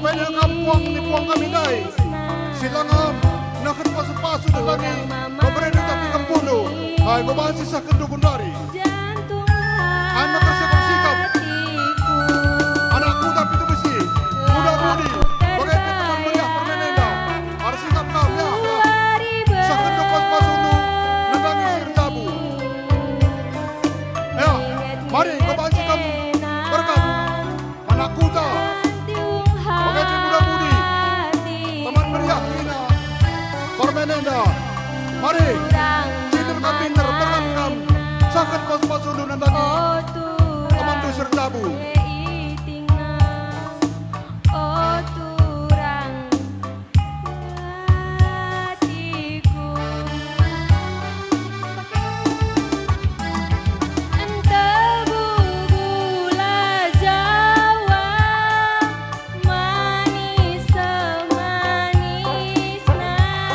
Pwede kampung ni puang kami dai. Silangan nakit pasu-pasu na lagi. Pabreno tapi kampuno. Ay gubaan sa kendugundari. Anak bersikap-sikap. Anak muda itu besi. Muda-mudi. Bagai teman meriah permenenda. Harus sikap kau ya. Sa kendug pasu-pasu nu nandangi sir tabu. Ya, mari gubaan sikap berkam. Anak kuda. Bagai muda-mudi. Teman meriah kita. Permenenda. Mari. Cinta pinter berkam. Sakit pasu-pasu nu nandangi. Teman dusir tabu.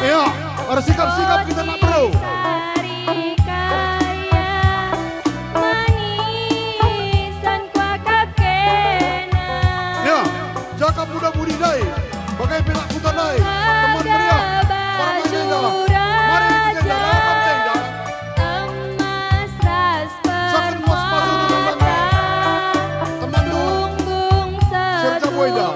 Ya, harus sikap-sikap kita nak bro. Ya, jaga muda-mudi dai. Bagai pelak kuda dai. Teman meriah. Para manenda. Mari kita dalam tenda. Sakit pasu-pasu nu nandangi. Teman du. Serta boida.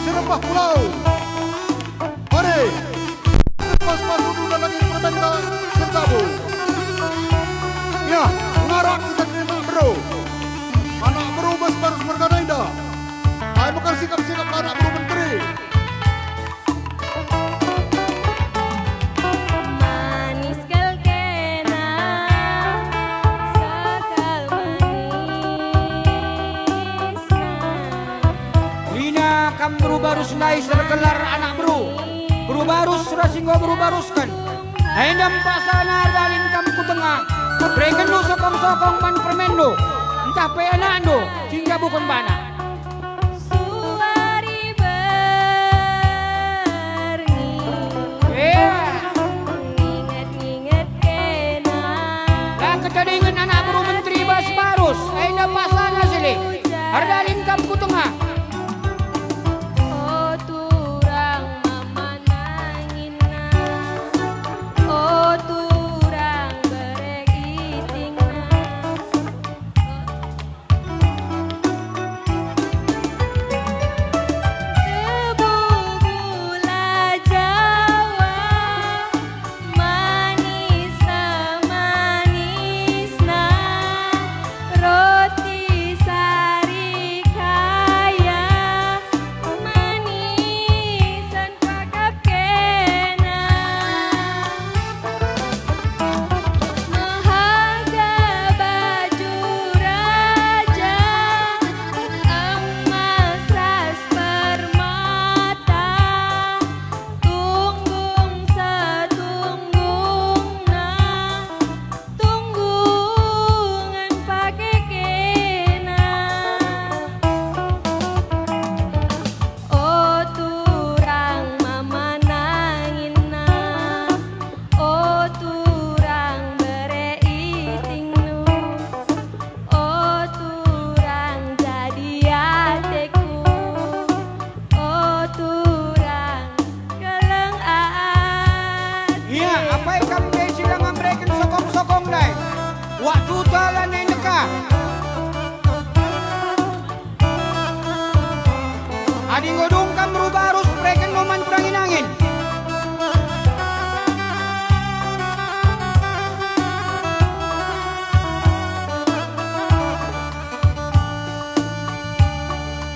Serempah pulau. Mari. Pas-pas dulu dan lagi permenda sertabu. Ya, ngarak kita terima bro. Anak bro bos baru berganda. Ayo bukan sikap-sikap anak bro menteri. Kam berubarus nai serkelar anak bro. Berubarus surasinggo berubaruskan. Hendam pasana dalin kam ku tengah. Brekendo sokong-sokong pan permendo. Entah pe anak ando hingga bukan bana. Suari berni. Ingat-ingat kena. Lah ketadingan anak bro menteri bas barus. Hendam pasana sili. Ardalin kam ku tengah. Waktu talan yang dekat Adi ngodo